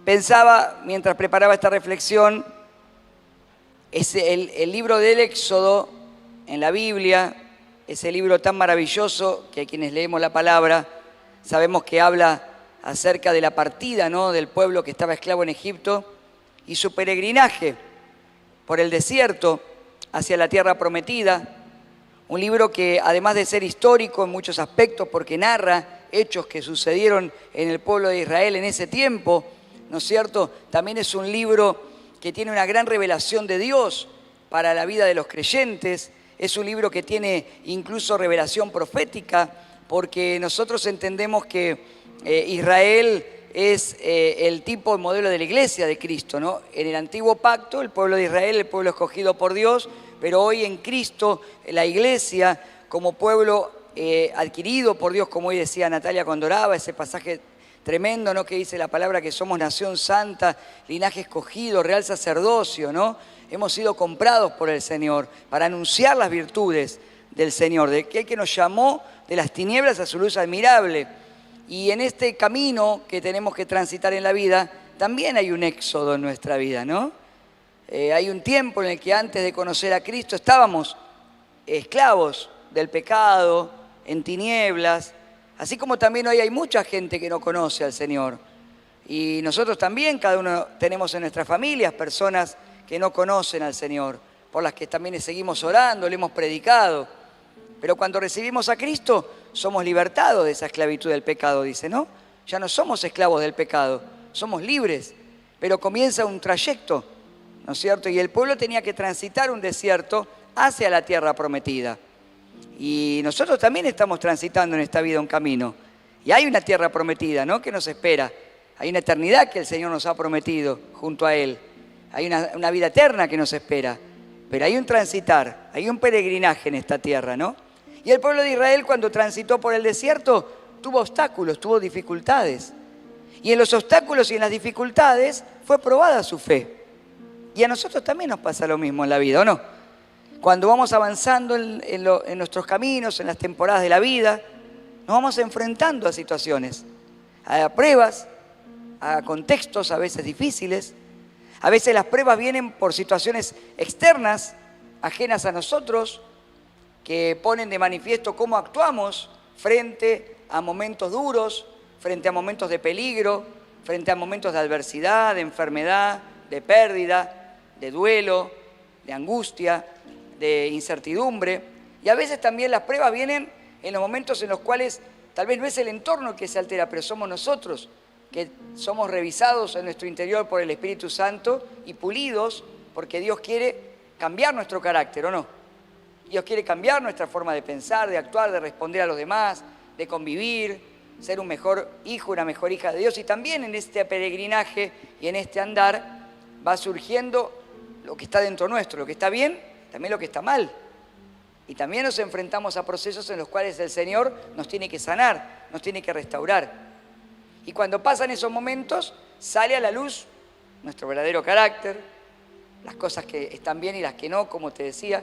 Pensaba, mientras preparaba esta reflexión, el libro del Éxodo en la Biblia, ese libro tan maravilloso que quienes leemos la palabra sabemos que habla acerca de la partida, ¿no?, del pueblo que estaba esclavo en Egipto y su peregrinaje por el desierto hacia la tierra prometida. Un libro que, además de ser histórico en muchos aspectos, porque narra hechos que sucedieron en el pueblo de Israel en ese tiempo, ¿no es cierto?, también es un libro que tiene una gran revelación de Dios para la vida de los creyentes. Es un libro que tiene incluso revelación profética, porque nosotros entendemos que Israel es el tipo, el modelo de la iglesia de Cristo, ¿no? En el antiguo pacto, el pueblo de Israel, el pueblo escogido por Dios, pero hoy en Cristo, la iglesia como pueblo adquirido por Dios, como hoy decía Natalia cuando oraba, ese pasaje tremendo, ¿no?, que dice la palabra que somos nación santa, linaje escogido, real sacerdocio, ¿no? Hemos sido comprados por el Señor para anunciar las virtudes del Señor, de que nos llamó de las tinieblas a su luz admirable. Y en este camino que tenemos que transitar en la vida, también hay un éxodo en nuestra vida, ¿no? Hay un tiempo en el que antes de conocer a Cristo estábamos esclavos del pecado, en tinieblas, así como también hoy hay mucha gente que no conoce al Señor. Y nosotros también, cada uno tenemos en nuestras familias personas que no conocen al Señor, por las que también seguimos orando, le hemos predicado. Pero cuando recibimos a Cristo, somos libertados de esa esclavitud del pecado, dice, ¿no? Ya no somos esclavos del pecado, somos libres, pero comienza un trayecto, ¿no es cierto? Y el pueblo tenía que transitar un desierto hacia la tierra prometida. Y nosotros también estamos transitando en esta vida un camino. Y hay una tierra prometida, ¿no?, que nos espera. Hay una eternidad que el Señor nos ha prometido junto a Él. Hay una vida eterna que nos espera. Pero hay un transitar, hay un peregrinaje en esta tierra, ¿no? Y el pueblo de Israel, cuando transitó por el desierto, tuvo obstáculos, tuvo dificultades. Y en los obstáculos y en las dificultades fue probada su fe. Y a nosotros también nos pasa lo mismo en la vida, ¿o no? Cuando vamos avanzando en nuestros caminos, en las temporadas de la vida, nos vamos enfrentando a situaciones, a pruebas, a contextos a veces difíciles. A veces las pruebas vienen por situaciones externas, ajenas a nosotros, que ponen de manifiesto cómo actuamos frente a momentos duros, frente a momentos de peligro, frente a momentos de adversidad, de enfermedad, de pérdida, de duelo, de angustia, de incertidumbre. Y a veces también las pruebas vienen en los momentos en los cuales tal vez no es el entorno que se altera, pero somos nosotros, que somos revisados en nuestro interior por el Espíritu Santo y pulidos, porque Dios quiere cambiar nuestro carácter, ¿o no? Dios quiere cambiar nuestra forma de pensar, de actuar, de responder a los demás, de convivir, ser un mejor hijo, una mejor hija de Dios. Y también en este peregrinaje y en este andar va surgiendo lo que está dentro nuestro, lo que está bien, también lo que está mal. Y también nos enfrentamos a procesos en los cuales el Señor nos tiene que sanar, nos tiene que restaurar. Y cuando pasan esos momentos, sale a la luz nuestro verdadero carácter, las cosas que están bien y las que no, como te decía.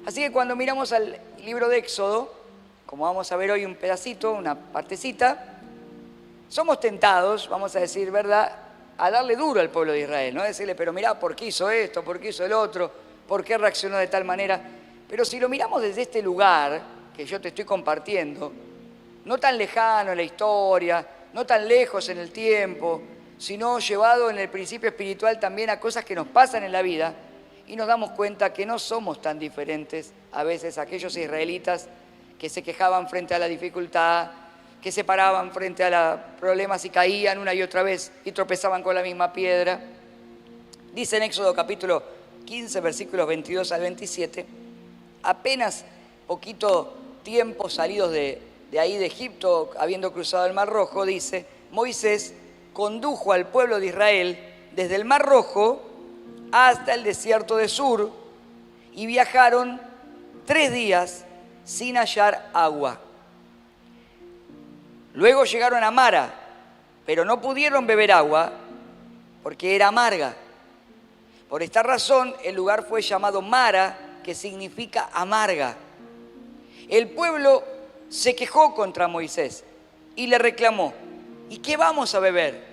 Así que cuando miramos al libro de Éxodo, como vamos a ver hoy un pedacito, una partecita, somos tentados, vamos a decir verdad, a darle duro al pueblo de Israel, ¿no? Decirle, pero mirá, ¿por qué hizo esto? ¿Por qué hizo el otro? ¿Por qué reaccionó de tal manera? Pero si lo miramos desde este lugar que yo te estoy compartiendo, no tan lejano en la historia, no tan lejos en el tiempo, sino llevado en el principio espiritual también a cosas que nos pasan en la vida, y nos damos cuenta que no somos tan diferentes a veces a aquellos israelitas que se quejaban frente a la dificultad, que se paraban frente a los problemas y caían una y otra vez y tropezaban con la misma piedra. Dice en Éxodo capítulo 15, versículos 22 al 27, apenas poquito tiempo salidos de ahí de Egipto, habiendo cruzado el Mar Rojo, dice, Moisés condujo al pueblo de Israel desde el Mar Rojo hasta el desierto de Sur y viajaron 3 días sin hallar agua. Luego llegaron a Mara, pero no pudieron beber agua porque era amarga. Por esta razón el lugar fue llamado Mara, que significa amarga. El pueblo se quejó contra Moisés y le reclamó, ¿y qué vamos a beber?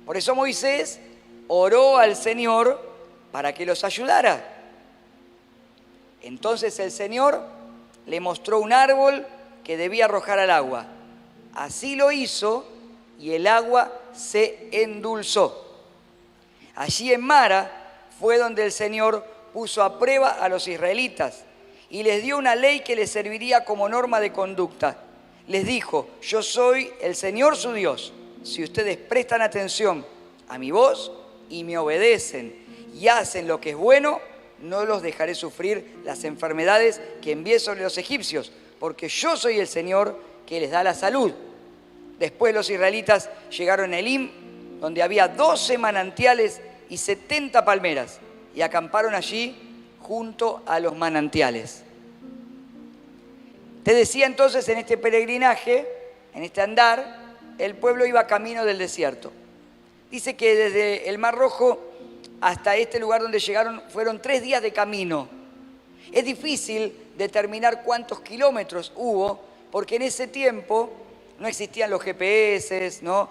Por eso Moisés oró al Señor para que los ayudara. Entonces el Señor le mostró un árbol que debía arrojar al agua. Así lo hizo y el agua se endulzó. Allí en Mara fue donde el Señor puso a prueba a los israelitas y les dio una ley que les serviría como norma de conducta. Les dijo: yo soy el Señor su Dios. Si ustedes prestan atención a mi voz y me obedecen y hacen lo que es bueno, no los dejaré sufrir las enfermedades que envié sobre los egipcios, porque yo soy el Señor que les da la salud. Después los israelitas llegaron a Elim, donde había 12 manantiales y 70 palmeras, y acamparon allí junto a los manantiales. Te decía entonces, en este peregrinaje, en este andar, el pueblo iba camino del desierto. Dice que desde el Mar Rojo hasta este lugar donde llegaron fueron 3 días de camino. Es difícil determinar cuántos kilómetros hubo, porque en ese tiempo no existían los GPS, ¿no?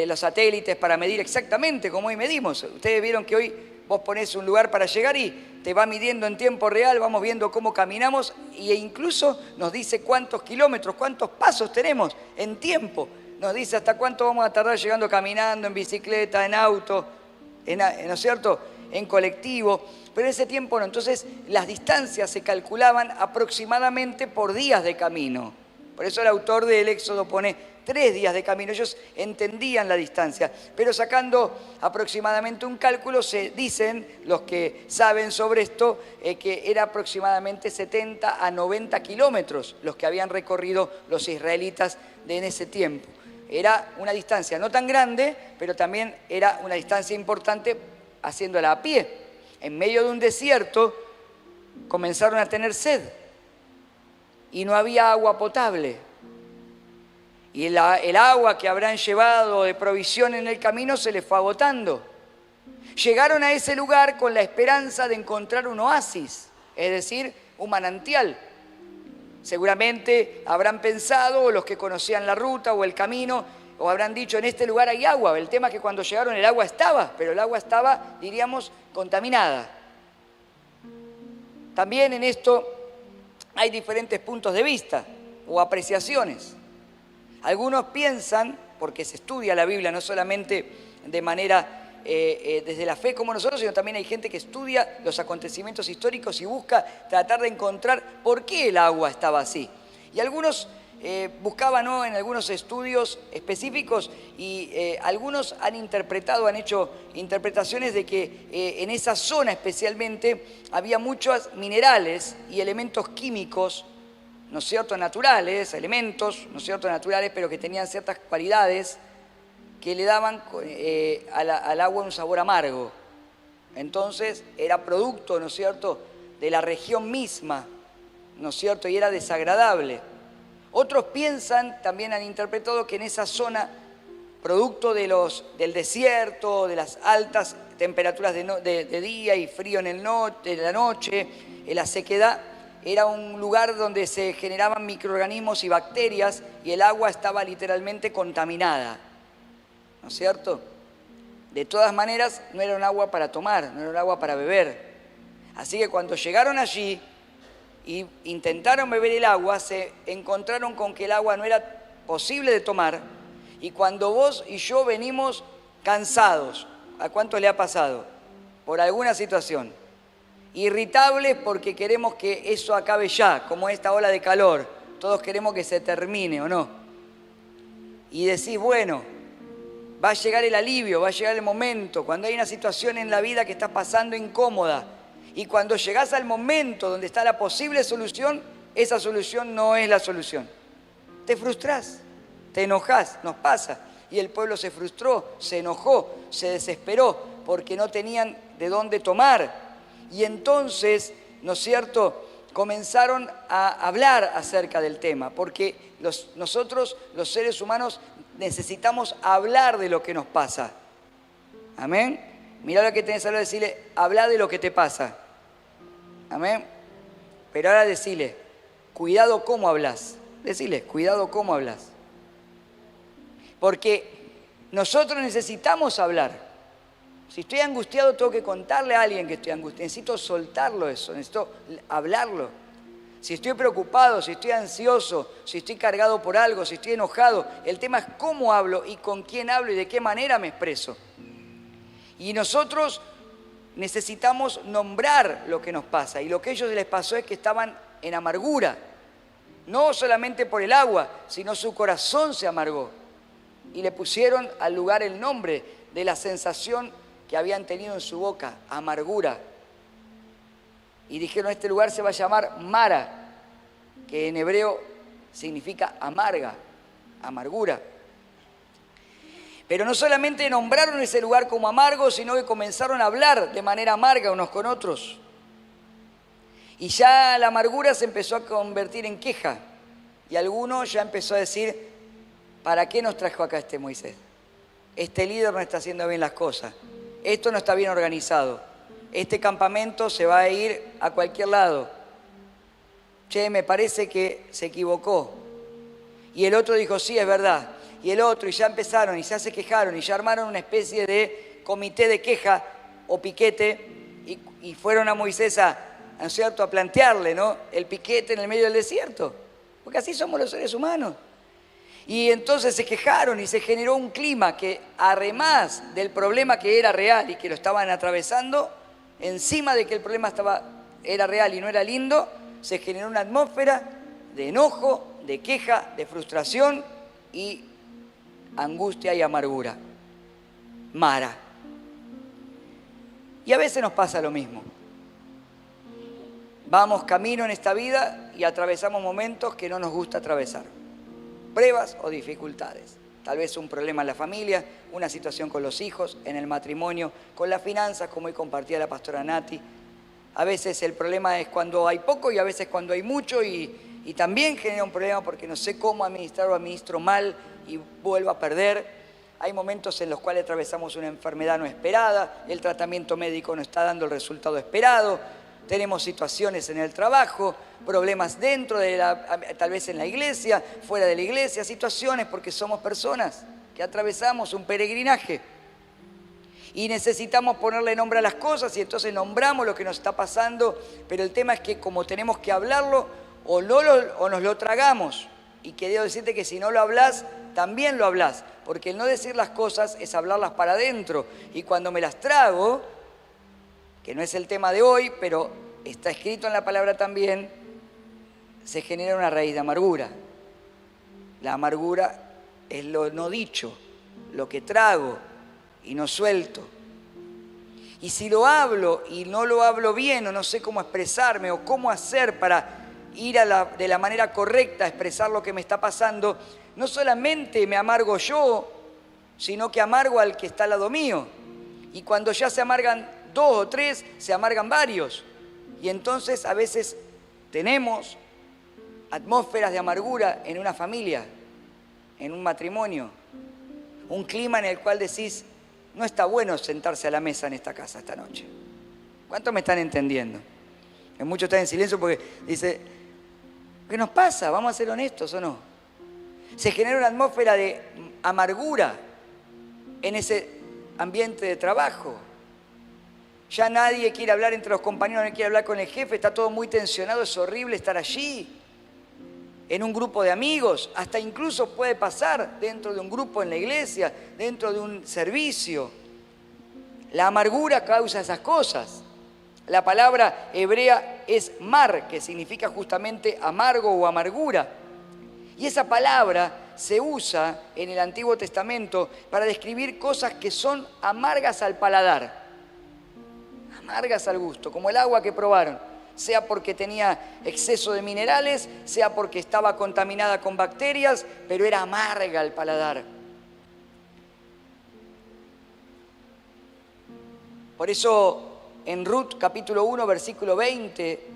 Los satélites para medir exactamente como hoy medimos. Ustedes vieron que hoy vos ponés un lugar para llegar y te va midiendo en tiempo real, vamos viendo cómo caminamos e incluso nos dice cuántos kilómetros, cuántos pasos tenemos en tiempo. Nos dice hasta cuánto vamos a tardar llegando caminando, en bicicleta, en auto, ¿no es cierto?, en colectivo. Pero en ese tiempo no. Entonces las distancias se calculaban aproximadamente por días de camino. Por eso el autor del Éxodo pone 3 días de camino. Ellos entendían la distancia, pero sacando aproximadamente un cálculo, se dicen los que saben sobre esto que era aproximadamente 70 a 90 kilómetros los que habían recorrido los israelitas en ese tiempo. Era una distancia no tan grande, pero también era una distancia importante haciéndola a pie. En medio de un desierto comenzaron a tener sed y no había agua potable. Y el agua que habrán llevado de provisión en el camino se les fue agotando. Llegaron a ese lugar con la esperanza de encontrar un oasis, es decir, un manantial. Seguramente habrán pensado, o los que conocían la ruta o el camino, o habrán dicho: en este lugar hay agua. El tema es que cuando llegaron el agua estaba, pero el agua estaba, diríamos, contaminada. También en esto hay diferentes puntos de vista o apreciaciones. Algunos piensan, porque se estudia la Biblia no solamente de manera desde la fe como nosotros, sino también hay gente que estudia los acontecimientos históricos y busca tratar de encontrar por qué el agua estaba así. Y algunos buscaban, ¿no?, en algunos estudios específicos, y algunos han interpretado, han hecho interpretaciones de que en esa zona especialmente había muchos minerales y elementos químicos, ¿no es cierto?, naturales, elementos, ¿no es cierto?, naturales, pero que tenían ciertas cualidades que le daban al agua un sabor amargo. Entonces era producto, ¿no es cierto?, de la región misma, ¿no es cierto?, y era desagradable. Otros piensan, también han interpretado, que en esa zona, producto del desierto, de las altas temperaturas de día y frío en la noche, la sequedad, era un lugar donde se generaban microorganismos y bacterias y el agua estaba literalmente contaminada, ¿no es cierto? De todas maneras, no era un agua para tomar, no era un agua para beber. Así que cuando llegaron allí y intentaron beber el agua, se encontraron con que el agua no era posible de tomar. Y cuando vos y yo venimos cansados, ¿a cuánto le ha pasado? Por alguna situación. Irritables porque queremos que eso acabe ya, como esta ola de calor. Todos queremos que se termine, ¿o no? Y decís: bueno, va a llegar el alivio, va a llegar el momento, cuando hay una situación en la vida que está pasando incómoda. Y cuando llegás al momento donde está la posible solución, esa solución no es la solución. Te frustrás, te enojás, nos pasa. Y el pueblo se frustró, se enojó, se desesperó porque no tenían de dónde tomar. Y entonces, ¿no es cierto?, comenzaron a hablar acerca del tema, porque nosotros, los seres humanos, necesitamos hablar de lo que nos pasa. Amén. Mirá lo que tenés ahora, decirle: habla de lo que te pasa. Amén. Pero ahora decirle: cuidado cómo hablas. Decirle: cuidado cómo hablas. Porque Nosotros necesitamos hablar. Si estoy angustiado, tengo que contarle a alguien que estoy angustiado. Necesito soltarlo eso, necesito hablarlo. Si estoy preocupado, si estoy ansioso, si estoy cargado por algo, si estoy enojado, el tema es cómo hablo y con quién hablo y de qué manera me expreso. Y nosotros necesitamos nombrar lo que nos pasa. Y lo que a ellos les pasó es que estaban en amargura. No solamente por el agua, sino su corazón se amargó. Y le pusieron al lugar el nombre de la sensación que habían tenido en su boca, amargura. Y dijeron, este lugar se va a llamar Mara, que en hebreo significa amarga, amargura. Pero no solamente nombraron ese lugar como amargo, sino que comenzaron a hablar de manera amarga unos con otros. Y ya la amargura se empezó a convertir en queja. Y alguno ya empezó a decir, ¿para qué nos trajo acá este Moisés? Este líder no está haciendo bien las cosas. Esto no está bien organizado. Este campamento se va a ir a cualquier lado. Che, me parece que se equivocó. Y el otro dijo, sí, es verdad. Y el otro, y ya empezaron, y ya se quejaron, y ya armaron una especie de comité de queja o piquete, y fueron a Moisés ¿no es cierto?, a plantearle, ¿no?, el piquete en el medio del desierto. Porque así somos los seres humanos. Y entonces se quejaron y se generó un clima que, además del problema que era real y que lo estaban atravesando, encima de que el problema era real y no era lindo, se generó una atmósfera de enojo, de queja, de frustración y angustia y amargura. Mara. Y a veces nos pasa lo mismo. Vamos camino en esta vida y atravesamos momentos que no nos gusta atravesar. Pruebas o dificultades. Tal vez un problema en la familia, una situación con los hijos, en el matrimonio, con las finanzas, como hoy compartía la pastora Nati. A veces el problema es cuando hay poco y a veces cuando hay mucho y también genera un problema porque no sé cómo administrar o administro mal y vuelvo a perder. Hay momentos en los cuales atravesamos una enfermedad no esperada, el tratamiento médico no está dando el resultado esperado, tenemos situaciones en el trabajo, problemas dentro de tal vez en la iglesia, fuera de la iglesia, situaciones porque somos personas que atravesamos un peregrinaje y necesitamos ponerle nombre a las cosas y entonces nombramos lo que nos está pasando, pero el tema es que como tenemos que hablarlo o nos lo tragamos, y quiero decirte que si no lo hablas, también lo hablas, porque el no decir las cosas es hablarlas para adentro, y cuando me las trago, que no es el tema de hoy, pero está escrito en la palabra también, se genera una raíz de amargura. La amargura es lo no dicho, lo que trago y no suelto. Y si lo hablo y no lo hablo bien o no sé cómo expresarme o cómo hacer para ir de la manera correcta a expresar lo que me está pasando, no solamente me amargo yo, sino que amargo al que está al lado mío. Y cuando ya se amargan 2 o 3, se amargan varios. Y entonces a veces tenemos atmósferas de amargura en una familia, en un matrimonio, un clima en el cual decís, no está bueno sentarse a la mesa en esta casa esta noche. ¿Cuántos me están entendiendo? Muchos están en silencio porque dice, ¿qué nos pasa? Vamos a ser honestos o no. Se genera una atmósfera de amargura en ese ambiente de trabajo. Ya nadie quiere hablar entre los compañeros, no quiere hablar con el jefe, está todo muy tensionado, es horrible estar allí. En un grupo de amigos, hasta incluso puede pasar dentro de un grupo en la iglesia, dentro de un servicio. La amargura causa esas cosas. La palabra hebrea es mar, que significa justamente amargo o amargura. Y esa palabra se usa en el Antiguo Testamento para describir cosas que son amargas al paladar, amargas al gusto, como el agua que probaron, sea porque tenía exceso de minerales, sea porque estaba contaminada con bacterias, pero era amarga al paladar. Por eso en Ruth capítulo 1, versículo 20,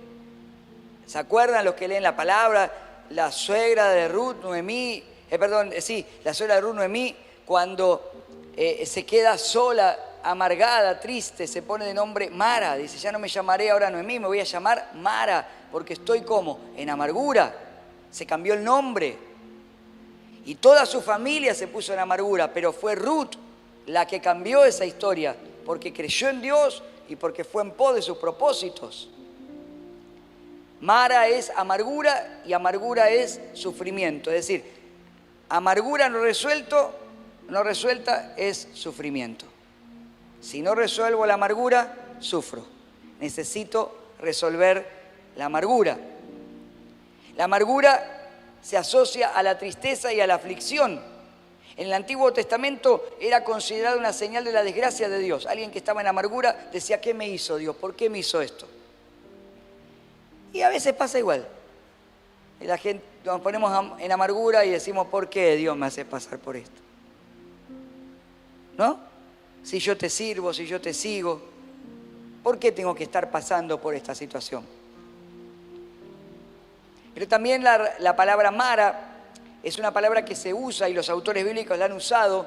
¿se acuerdan los que leen la palabra? La suegra de Ruth, Noemí, la suegra de Ruth, Noemí, cuando se queda sola, amargada, triste, se pone de nombre Mara. Dice, ya no me llamaré ahora Noemí, me voy a llamar Mara, porque estoy como en amargura. Se cambió el nombre. Y toda su familia se puso en amargura, pero fue Ruth la que cambió esa historia, porque creyó en Dios y porque fue en pos de sus propósitos. Mara es amargura y amargura es sufrimiento. Es decir, amargura no resuelta es sufrimiento. Si no resuelvo la amargura, sufro. Necesito resolver la amargura. La amargura se asocia a la tristeza y a la aflicción. En el Antiguo Testamento era considerada una señal de la desgracia de Dios. Alguien que estaba en amargura decía, ¿qué me hizo Dios? ¿Por qué me hizo esto? Y a veces pasa igual. Y la gente nos ponemos en amargura y decimos, ¿por qué Dios me hace pasar por esto? ¿No? Si yo te sirvo, si yo te sigo, ¿por qué tengo que estar pasando por esta situación? Pero también la palabra Mara es una palabra que se usa y los autores bíblicos la han usado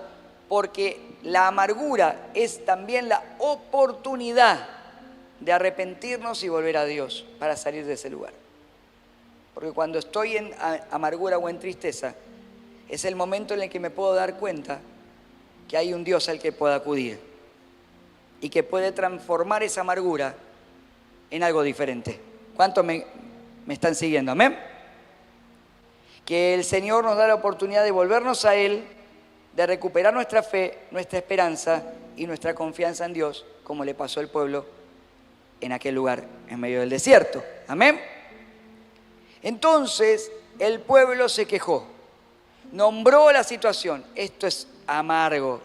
porque la amargura es también la oportunidad de arrepentirnos y volver a Dios para salir de ese lugar. Porque cuando estoy en amargura o en tristeza, es el momento en el que me puedo dar cuenta que hay un Dios al que puedo acudir y que puede transformar esa amargura en algo diferente. ¿Cuántos me están siguiendo? Amén. Que el Señor nos da la oportunidad de volvernos a Él, de recuperar nuestra fe, nuestra esperanza y nuestra confianza en Dios, como le pasó al pueblo en aquel lugar, en medio del desierto. Amén. Entonces el pueblo se quejó, nombró la situación. Esto es amargo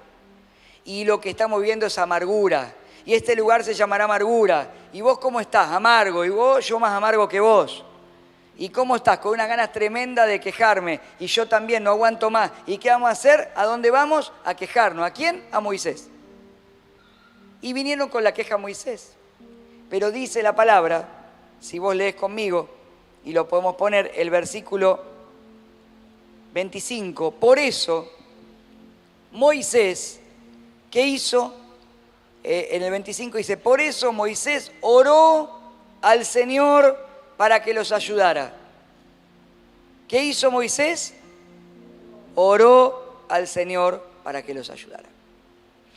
y lo que estamos viendo es amargura. Y este lugar se llamará amargura. ¿Y vos cómo estás? Amargo. ¿Y vos? Yo más amargo que vos. ¿Y cómo estás? Con unas ganas tremendas de quejarme. Y yo también no aguanto más. ¿Y qué vamos a hacer? ¿A dónde vamos? A quejarnos. ¿A quién? A Moisés. Y vinieron con la queja a Moisés. Pero dice la palabra, si vos lees conmigo, y lo podemos poner, el versículo 25. Por eso, Moisés, ¿qué hizo? En el 25 dice, por eso Moisés oró al Señor para que los ayudara. ¿Qué hizo Moisés? Oró al Señor para que los ayudara.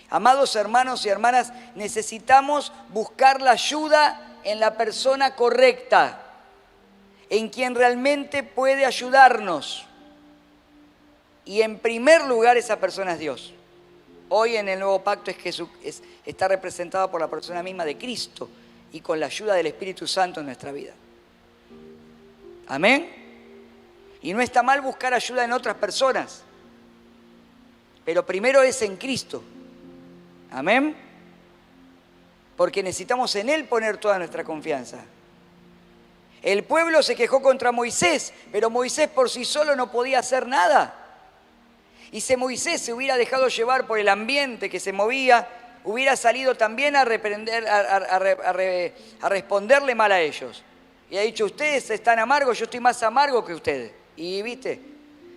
Amados hermanos y hermanas, necesitamos buscar la ayuda en la persona correcta, en quien realmente puede ayudarnos. Y en primer lugar esa persona es Dios. Hoy en el nuevo pacto está representado por la persona misma de Cristo y con la ayuda del Espíritu Santo en nuestra vida. Amén. Y no está mal buscar ayuda en otras personas, pero primero es en Cristo. Amén. Porque necesitamos en Él poner toda nuestra confianza. El pueblo se quejó contra Moisés, pero Moisés por sí solo no podía hacer nada. Y si Moisés se hubiera dejado llevar por el ambiente que se movía, hubiera salido también a responderle mal a ellos. Y ha dicho, ustedes están amargos, yo estoy más amargo que ustedes. Y viste,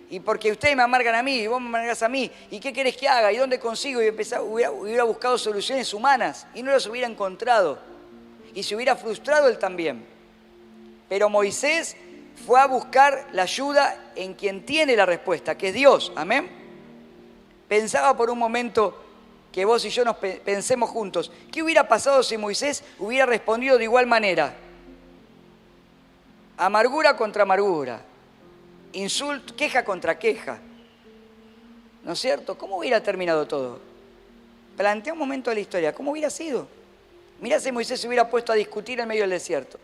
y porque ustedes me amargan a mí, y vos me amargas a mí, ¿y qué querés que haga? ¿Y dónde consigo? Y hubiera buscado soluciones humanas y no las hubiera encontrado. Y se hubiera frustrado él también. Pero Moisés fue a buscar la ayuda en quien tiene la respuesta, que es Dios. Amén. Pensaba por un momento que vos y yo nos pensemos juntos, ¿qué hubiera pasado si Moisés hubiera respondido de igual manera? Amargura contra amargura, insulto, queja contra queja. ¿No es cierto? ¿Cómo hubiera terminado todo? Plantea un momento de la historia, ¿cómo hubiera sido? Mirá si Moisés se hubiera puesto a discutir en medio del desierto.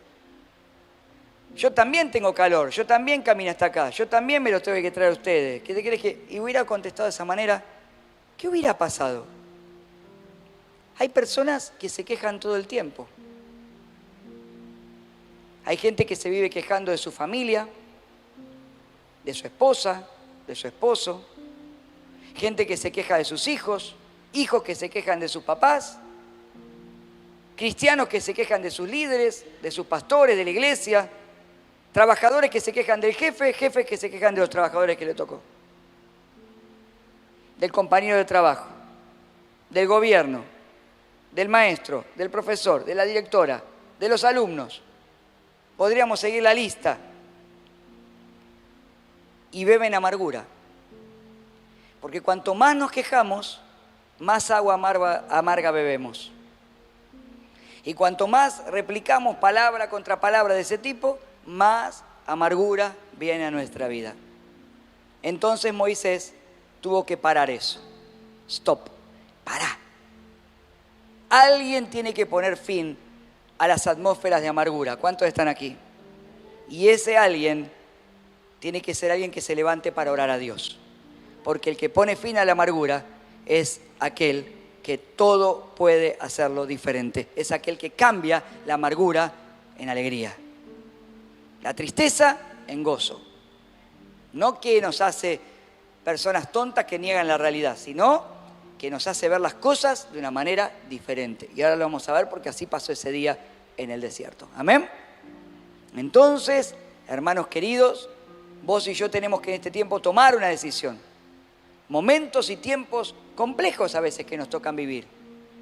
Yo también tengo calor, yo también camino hasta acá, yo también me los tengo que traer a ustedes. ¿Qué te crees que? Y hubiera contestado de esa manera, ¿qué hubiera pasado? Hay personas que se quejan todo el tiempo. Hay gente que se vive quejando de su familia, de su esposa, de su esposo. Gente que se queja de sus hijos, hijos que se quejan de sus papás, cristianos que se quejan de sus líderes, de sus pastores, de la iglesia. Trabajadores que se quejan del jefe, jefes que se quejan de los trabajadores que le tocó. Del compañero de trabajo, del gobierno, del maestro, del profesor, de la directora, de los alumnos. Podríamos seguir la lista. Y beben amargura. Porque cuanto más nos quejamos, más agua amarga bebemos. Y cuanto más replicamos palabra contra palabra de ese tipo, más amargura viene a nuestra vida. Entonces Moisés tuvo que parar eso. Stop, pará. Alguien tiene que poner fin a las atmósferas de amargura. ¿Cuántos están aquí? Y ese alguien tiene que ser alguien que se levante para orar a Dios. Porque el que pone fin a la amargura es aquel que todo puede hacerlo diferente. Es aquel que cambia la amargura en alegría. La tristeza en gozo. No que nos hace personas tontas que niegan la realidad, sino que nos hace ver las cosas de una manera diferente. Y ahora lo vamos a ver porque así pasó ese día en el desierto. Amén. Entonces, hermanos queridos, vos y yo tenemos que en este tiempo tomar una decisión. Momentos y tiempos complejos a veces que nos tocan vivir.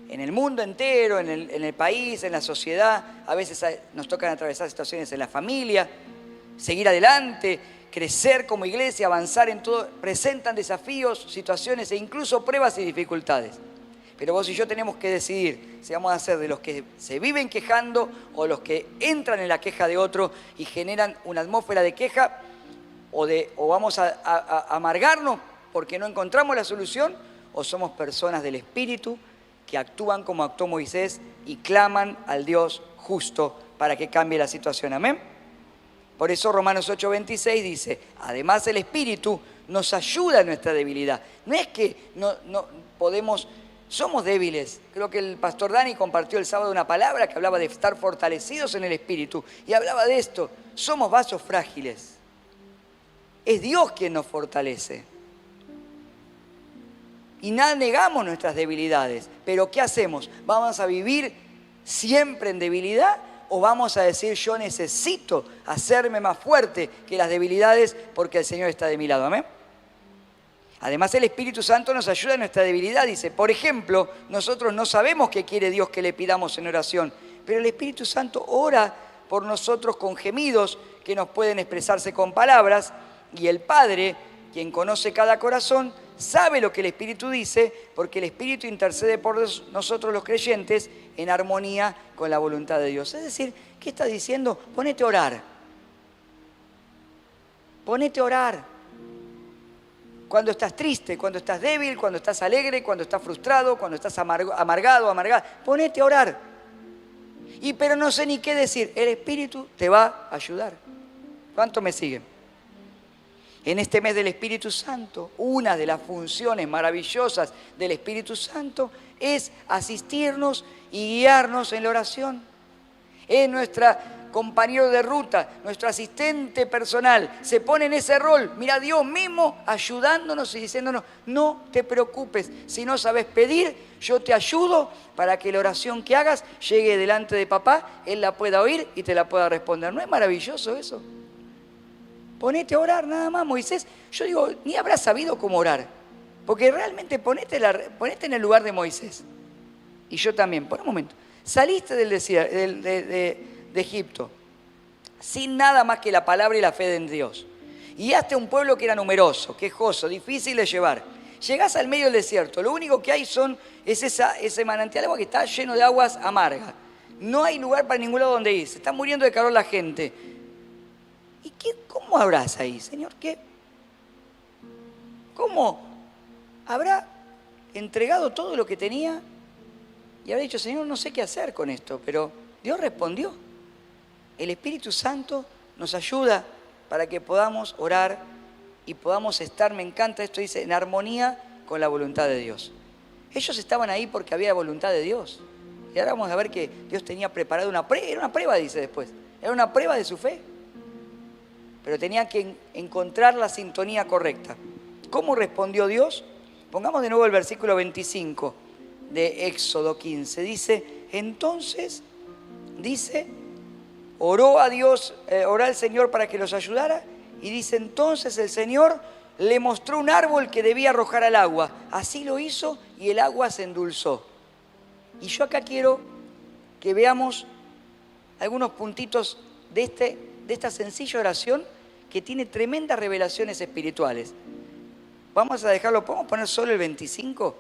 En el mundo entero, en el país, en la sociedad. A veces nos tocan atravesar situaciones en la familia. Seguir adelante, crecer como iglesia, avanzar en todo. Presentan desafíos, situaciones e incluso pruebas y dificultades. Pero vos y yo tenemos que decidir si vamos a ser de los que se viven quejando o los que entran en la queja de otro y generan una atmósfera de queja o vamos a amargarnos porque no encontramos la solución, o somos personas del Espíritu que actúan como actuó Moisés y claman al Dios justo para que cambie la situación. Amén. Por eso Romanos 8:26 dice, además el Espíritu nos ayuda en nuestra debilidad. No es que no podemos, somos débiles. Creo que el pastor Dani compartió el sábado una palabra que hablaba de estar fortalecidos en el Espíritu y hablaba de esto. Somos vasos frágiles. Es Dios quien nos fortalece. Y nada negamos nuestras debilidades. Pero ¿qué hacemos? ¿Vamos a vivir siempre en debilidad? ¿O vamos a decir yo necesito hacerme más fuerte que las debilidades porque el Señor está de mi lado? Amén. Además el Espíritu Santo nos ayuda en nuestra debilidad. Dice, por ejemplo, nosotros no sabemos qué quiere Dios que le pidamos en oración. Pero el Espíritu Santo ora por nosotros con gemidos que nos pueden expresarse con palabras. Y el Padre, quien conoce cada corazón, sabe lo que el Espíritu dice, porque el Espíritu intercede por nosotros los creyentes en armonía con la voluntad de Dios. Es decir, ¿qué está diciendo? Ponete a orar. Ponete a orar. Cuando estás triste, cuando estás débil, cuando estás alegre, cuando estás frustrado, cuando estás amargado, amargada, ponete a orar. Pero no sé ni qué decir. El Espíritu te va a ayudar. ¿Cuánto me siguen? En este mes del Espíritu Santo, una de las funciones maravillosas del Espíritu Santo es asistirnos y guiarnos en la oración. Es nuestra compañero de ruta, nuestro asistente personal. Se pone en ese rol. Mira, Dios mismo ayudándonos y diciéndonos, no te preocupes. Si no sabes pedir, yo te ayudo para que la oración que hagas llegue delante de papá, él la pueda oír y te la pueda responder. ¿No es maravilloso eso? Ponete a orar nada más, Moisés. Yo digo, ni habrá sabido cómo orar. Porque realmente ponete en el lugar de Moisés. Y yo también, por un momento. Saliste del desierto, de Egipto, sin nada más que la palabra y la fe en Dios. Y guiaste a un pueblo que era numeroso, quejoso, difícil de llevar. Llegás al medio del desierto, lo único que hay es ese manantial de agua que está lleno de aguas amargas. No hay lugar para ningún lado donde ir. Se está muriendo de calor la gente. ¿Y cómo habrás ahí, Señor? ¿Cómo habrá entregado todo lo que tenía? Y habrá dicho, Señor, no sé qué hacer con esto. Pero Dios respondió. El Espíritu Santo nos ayuda para que podamos orar y podamos estar, me encanta esto, dice, en armonía con la voluntad de Dios. Ellos estaban ahí porque había voluntad de Dios. Y ahora vamos a ver que Dios tenía preparado una prueba. Era una prueba, dice después. Era una prueba de su fe. Pero tenían que encontrar la sintonía correcta. ¿Cómo respondió Dios? Pongamos de nuevo el versículo 25 de Éxodo 15. Dice, entonces, oró a Dios, oró al Señor para que los ayudara. Y dice, entonces el Señor le mostró un árbol que debía arrojar al agua. Así lo hizo y el agua se endulzó. Y yo acá quiero que veamos algunos puntitos de esta sencilla oración que tiene tremendas revelaciones espirituales. Vamos a dejarlo, ¿podemos poner solo el 25?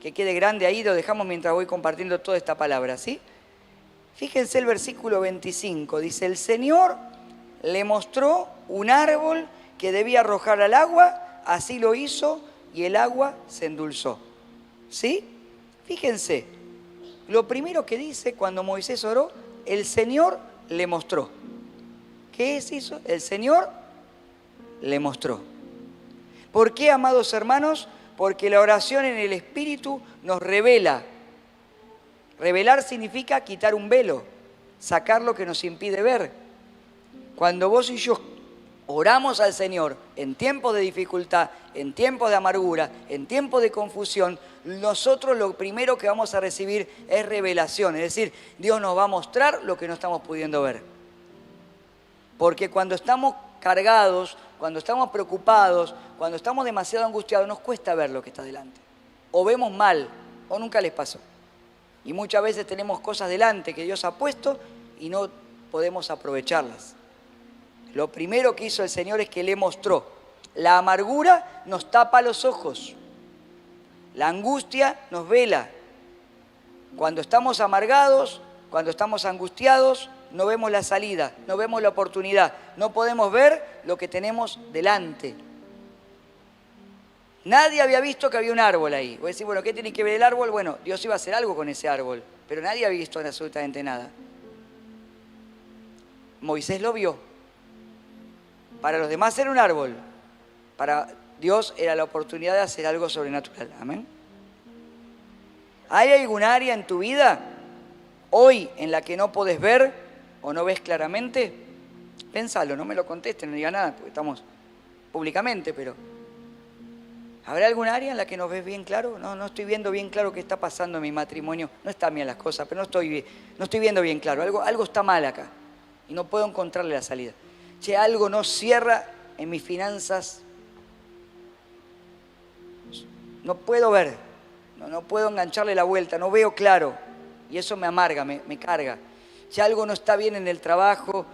Que quede grande ahí, lo dejamos mientras voy compartiendo toda esta palabra, ¿sí? Fíjense el versículo 25, dice, el Señor le mostró un árbol que debía arrojar al agua, así lo hizo y el agua se endulzó. ¿Sí? Fíjense, lo primero que dice cuando Moisés oró, el Señor le mostró. ¿Qué es eso? El Señor le mostró. ¿Por qué, amados hermanos? Porque la oración en el Espíritu nos revela. Revelar significa quitar un velo, sacar lo que nos impide ver. Cuando vos y yo oramos al Señor en tiempos de dificultad, en tiempos de amargura, en tiempos de confusión, nosotros lo primero que vamos a recibir es revelación. Es decir, Dios nos va a mostrar lo que no estamos pudiendo ver. Porque cuando estamos cargados, cuando estamos preocupados, cuando estamos demasiado angustiados, nos cuesta ver lo que está delante. O vemos mal, o nunca les pasó. Y muchas veces tenemos cosas delante que Dios ha puesto y no podemos aprovecharlas. Lo primero que hizo el Señor es que le mostró. La amargura nos tapa los ojos. La angustia nos vela. Cuando estamos amargados, cuando estamos angustiados, no vemos la salida, no vemos la oportunidad, no podemos ver lo que tenemos delante. Nadie había visto que había un árbol ahí. Voy a decir, bueno, ¿qué tiene que ver el árbol? Bueno, Dios iba a hacer algo con ese árbol, pero nadie había visto absolutamente nada. Moisés lo vio. Para los demás era un árbol. Para Dios era la oportunidad de hacer algo sobrenatural. Amén. ¿Hay algún área en tu vida hoy en la que no podés ver o no ves claramente? Pénsalo, no me lo contestes, no diga nada, porque estamos públicamente, pero ¿habrá algún área en la que no ves bien claro? No estoy viendo bien claro qué está pasando en mi matrimonio. No están bien las cosas, pero no estoy viendo bien claro. Algo está mal acá y no puedo encontrarle la salida. Che, algo no cierra en mis finanzas. No puedo ver, no puedo engancharle la vuelta, no veo claro. Y eso me amarga, me carga. Si algo no está bien en el trabajo,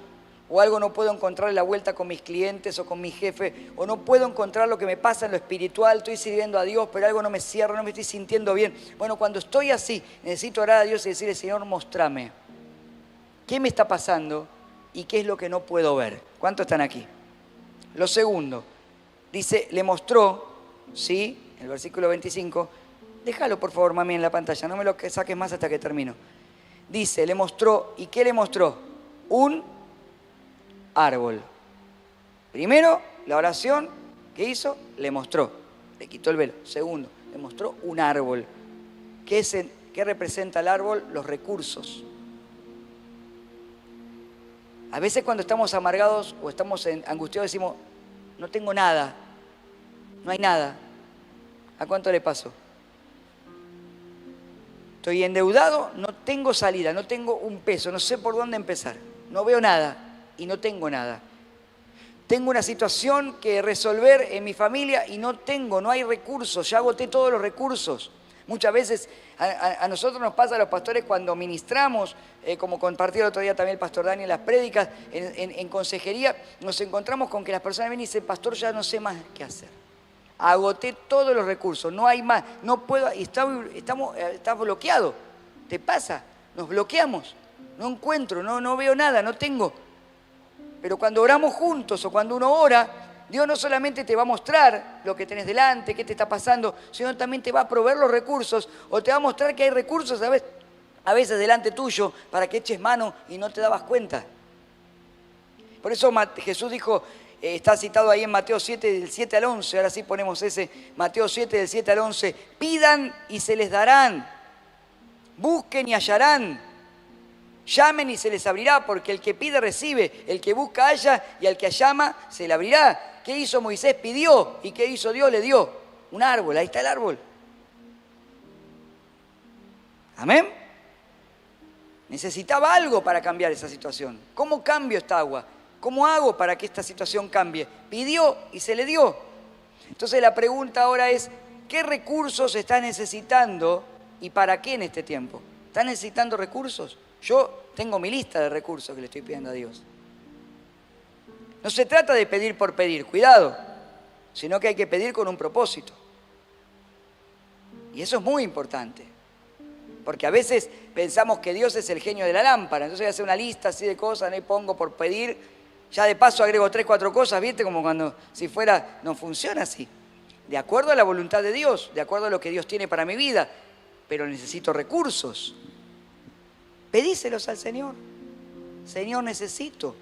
o algo no puedo encontrarle la vuelta con mis clientes o con mi jefe, o no puedo encontrar lo que me pasa en lo espiritual, estoy sirviendo a Dios, pero algo no me cierra, no me estoy sintiendo bien. Bueno, cuando estoy así, necesito orar a Dios y decirle, Señor, mostrame qué me está pasando y qué es lo que no puedo ver. ¿Cuántos están aquí? Lo segundo, dice, le mostró, ¿sí? El versículo 25, déjalo por favor, mami, en la pantalla, no me lo saques más hasta que termino. Dice, le mostró, ¿y qué le mostró? Un árbol. Primero, la oración, ¿qué hizo? Le mostró, le quitó el velo. Segundo, le mostró un árbol. ¿Qué representa el árbol? Los recursos. A veces cuando estamos amargados o estamos angustiados decimos, no tengo nada, no hay nada. ¿A cuánto le pasó? Estoy endeudado, no tengo salida, no tengo un peso, no sé por dónde empezar. No veo nada y no tengo nada. Tengo una situación que resolver en mi familia y no hay recursos, ya agoté todos los recursos. Muchas veces a nosotros nos pasa a los pastores cuando ministramos, como compartió el otro día también el pastor Dani en las prédicas, en consejería, nos encontramos con que las personas vienen y dicen, pastor, ya no sé más qué hacer. Agoté todos los recursos, no hay más, no puedo, está bloqueado. ¿Te pasa? Nos bloqueamos, no encuentro, no veo nada, no tengo. Pero cuando oramos juntos o cuando uno ora, Dios no solamente te va a mostrar lo que tenés delante, qué te está pasando, sino también te va a proveer los recursos o te va a mostrar que hay recursos a veces delante tuyo para que eches mano y no te dabas cuenta. Por eso Jesús dijo, está citado ahí en Mateo 7, del 7 al 11, ahora sí ponemos ese, Mateo 7, del 7 al 11, pidan y se les darán, busquen y hallarán, llamen y se les abrirá, porque el que pide recibe, el que busca halla y al que llama se le abrirá. ¿Qué hizo Moisés? Pidió. ¿Y qué hizo Dios? Le dio un árbol, ahí está el árbol. ¿Amén? Necesitaba algo para cambiar esa situación. ¿Cómo cambio esta agua? ¿Cómo hago para que esta situación cambie? Pidió y se le dio. Entonces la pregunta ahora es, ¿qué recursos estás necesitando y para qué en este tiempo? ¿Estás necesitando recursos? Yo tengo mi lista de recursos que le estoy pidiendo a Dios. No se trata de pedir por pedir, cuidado. sino que hay que pedir con un propósito. Y eso es muy importante, porque a veces pensamos que Dios es el genio de la lámpara, entonces voy a hacer una lista así de cosas, no y pongo por pedir, ya de paso agrego 3, 4 cosas, ¿viste? Como cuando si fuera, no funciona así. De acuerdo a la voluntad de Dios, de acuerdo a lo que Dios tiene para mi vida, pero necesito recursos. Pedíselos al Señor. Señor, necesito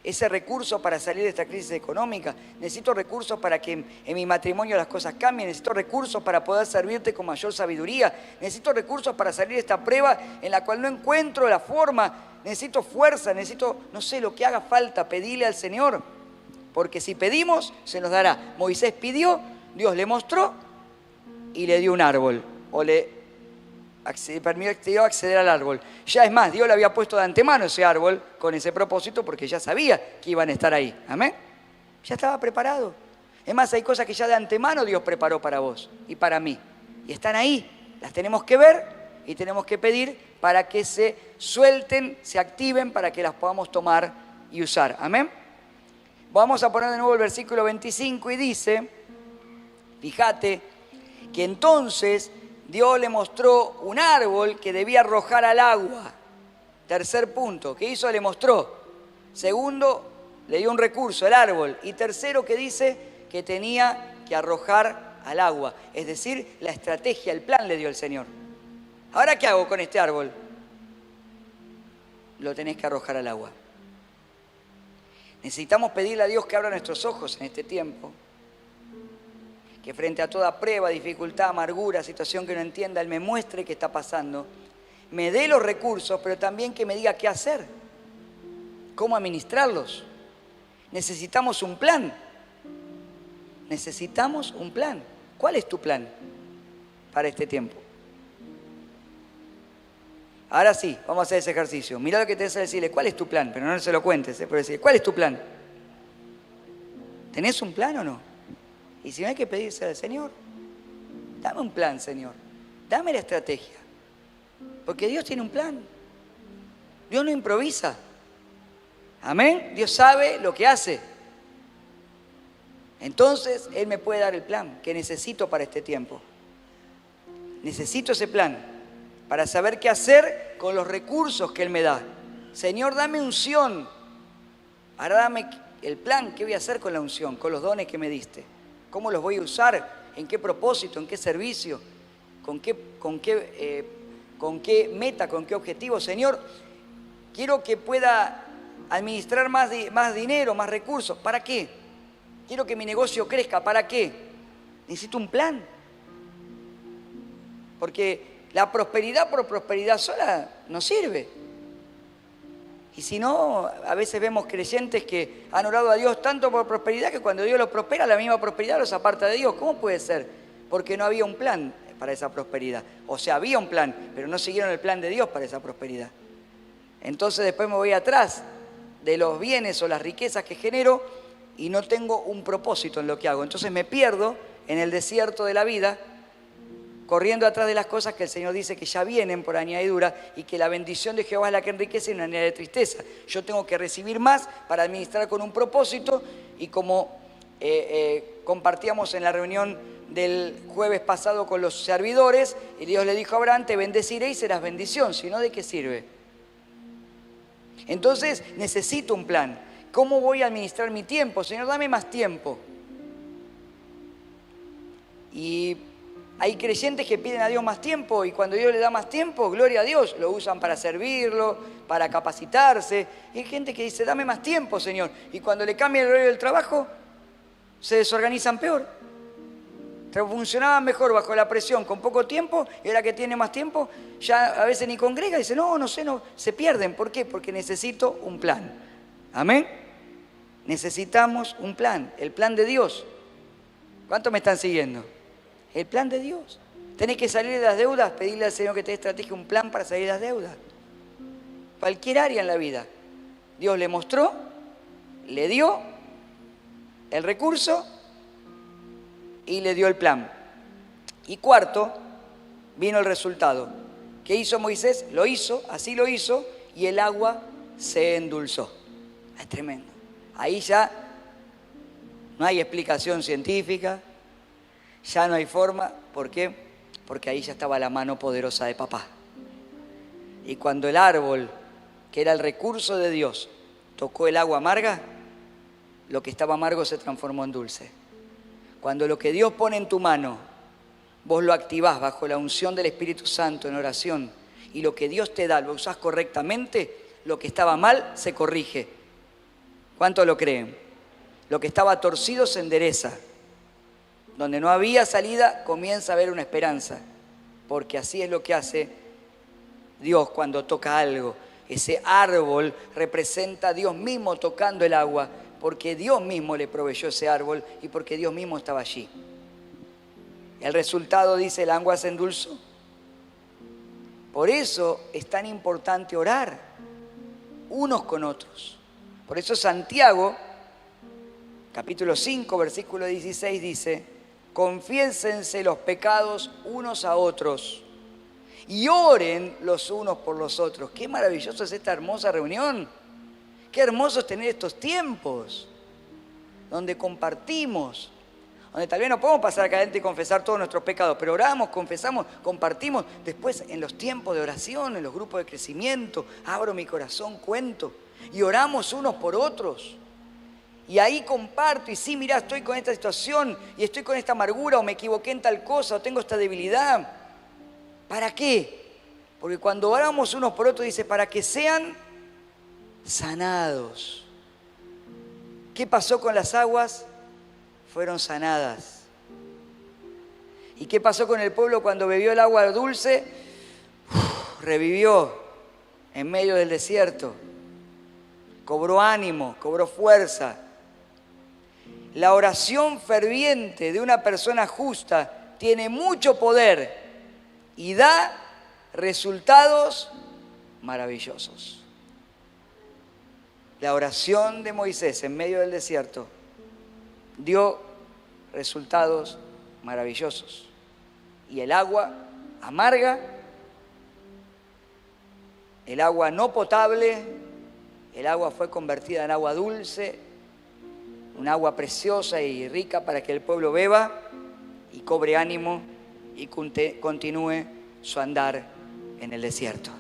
ese recurso para salir de esta crisis económica. Necesito recursos para que en mi matrimonio las cosas cambien. Necesito recursos para poder servirte con mayor sabiduría. Necesito recursos para salir de esta prueba en la cual no encuentro la forma. Necesito fuerza, necesito, no sé, lo que haga falta, pedirle al Señor. Porque si pedimos, se nos dará. Moisés pidió, Dios le mostró y le dio un árbol. O le permitió acceder al árbol. Ya es más, Dios le había puesto de antemano ese árbol con ese propósito porque ya sabía que iban a estar ahí. Amén. Ya estaba preparado. Es más, hay cosas que ya de antemano Dios preparó para vos y para mí. Y están ahí. Las tenemos que ver y tenemos que pedir para que se suelten, se activen, para que las podamos tomar y usar. Amén. Vamos a poner de nuevo el versículo 25 y dice, fíjate, que entonces Dios le mostró un árbol que debía arrojar al agua. Tercer punto, ¿qué hizo? Le mostró. Segundo, le dio un recurso, el árbol. Y tercero, que dice que tenía que arrojar al agua. Es decir, la estrategia, el plan le dio el Señor. ¿Ahora qué hago con este árbol? Lo tenés que arrojar al agua. Necesitamos pedirle a Dios que abra nuestros ojos en este tiempo. Que frente a toda prueba, dificultad, amargura, situación que no entienda, Él me muestre qué está pasando. Me dé los recursos, pero también que me diga qué hacer. Cómo administrarlos. Necesitamos un plan. Necesitamos un plan. ¿Cuál es tu plan para este tiempo? Ahora sí, vamos a hacer ese ejercicio. Mirá lo que tenés que decirle, ¿cuál es tu plan? Pero no se lo cuentes, pero decirle, ¿cuál es tu plan? ¿Tenés un plan o no? Y si no hay que pedirse al Señor, dame un plan, Señor. Dame la estrategia. Porque Dios tiene un plan. Dios no improvisa. Amén. Dios sabe lo que hace. Entonces, Él me puede dar el plan que necesito para este tiempo. Necesito ese plan para saber qué hacer con los recursos que Él me da. Señor, dame unción. Ahora dame el plan, ¿qué voy a hacer con la unción? Con los dones que me diste. ¿Cómo los voy a usar? ¿En qué propósito? ¿En qué servicio? ¿Con qué meta? ¿Con qué objetivo? Señor, quiero que pueda administrar más dinero, más recursos. ¿Para qué? Quiero que mi negocio crezca. ¿Para qué? Necesito un plan. Porque la prosperidad por prosperidad sola no sirve. Y si no, a veces vemos creyentes que han orado a Dios tanto por prosperidad que cuando Dios los prospera, la misma prosperidad los aparta de Dios. ¿Cómo puede ser? Porque no había un plan para esa prosperidad. O sea, había un plan, pero no siguieron el plan de Dios para esa prosperidad. Entonces después me voy atrás de los bienes o las riquezas que genero y no tengo un propósito en lo que hago. Entonces me pierdo en el desierto de la vida, corriendo atrás de las cosas que el Señor dice que ya vienen por añadidura y que la bendición de Jehová es la que enriquece y no añade tristeza. Yo tengo que recibir más para administrar con un propósito y como compartíamos en la reunión del jueves pasado con los servidores, y Dios le dijo a Abraham, te bendeciré y serás bendición, si no, ¿de qué sirve? Entonces necesito un plan. ¿Cómo voy a administrar mi tiempo? Señor, dame más tiempo. Y hay creyentes que piden a Dios más tiempo y cuando Dios le da más tiempo, gloria a Dios, lo usan para servirlo, para capacitarse. Y hay gente que dice, dame más tiempo, Señor. Y cuando le cambia el horario del trabajo, se desorganizan peor. Funcionaban mejor bajo la presión con poco tiempo y ahora que tiene más tiempo, ya a veces ni congrega y dice, no sé, se pierden. ¿Por qué? Porque necesito un plan. Amén. Necesitamos un plan, el plan de Dios. ¿Cuántos me están siguiendo? El plan de Dios. Tenés que salir de las deudas, pedirle al Señor que te dé estrategia, un plan para salir de las deudas. Cualquier área en la vida. Dios le mostró, le dio el recurso y le dio el plan. Y cuarto, vino el resultado. ¿Qué hizo Moisés? Lo hizo, así lo hizo, y el agua se endulzó. Es tremendo. Ahí ya No hay explicación científica, ya no hay forma. ¿Por qué? Porque ahí ya estaba la mano poderosa de papá. Y cuando el árbol, que era el recurso de Dios, tocó el agua amarga, lo que estaba amargo se transformó en dulce. Cuando lo que Dios pone en tu mano, vos lo activás bajo la unción del Espíritu Santo en oración, y lo que Dios te da lo usás correctamente, lo que estaba mal se corrige. ¿Cuánto lo creen? Lo que estaba torcido se endereza. Donde no había salida, comienza a haber una esperanza. Porque así es lo que hace Dios cuando toca algo. Ese árbol representa a Dios mismo tocando el agua, porque Dios mismo le proveyó ese árbol y porque Dios mismo estaba allí. El resultado, dice, el agua se endulzó. Por eso es tan importante orar unos con otros. Por eso Santiago, capítulo 5, versículo 16, dice: confiésense los pecados unos a otros y oren los unos por los otros. Qué maravilloso es esta hermosa reunión. Qué hermoso es tener estos tiempos donde compartimos, donde tal vez no podemos pasar acá adentro y confesar todos nuestros pecados, pero oramos, confesamos, compartimos. Después en los tiempos de oración, en los grupos de crecimiento, abro mi corazón, cuento y oramos unos por otros. Y ahí comparto, y sí, mirá, estoy con esta situación, y estoy con esta amargura, o me equivoqué en tal cosa, o tengo esta debilidad. ¿Para qué? Porque cuando oramos unos por otros, dice, para que sean sanados. ¿Qué pasó con las aguas? Fueron sanadas. ¿Y qué pasó con el pueblo cuando bebió el agua dulce? Revivió en medio del desierto. Cobró ánimo, cobró fuerza. La oración ferviente de una persona justa tiene mucho poder y da resultados maravillosos. La oración de Moisés en medio del desierto dio resultados maravillosos. Y el agua amarga, el agua no potable, el agua fue convertida en agua dulce, un agua preciosa y rica para que el pueblo beba y cobre ánimo y continúe su andar en el desierto.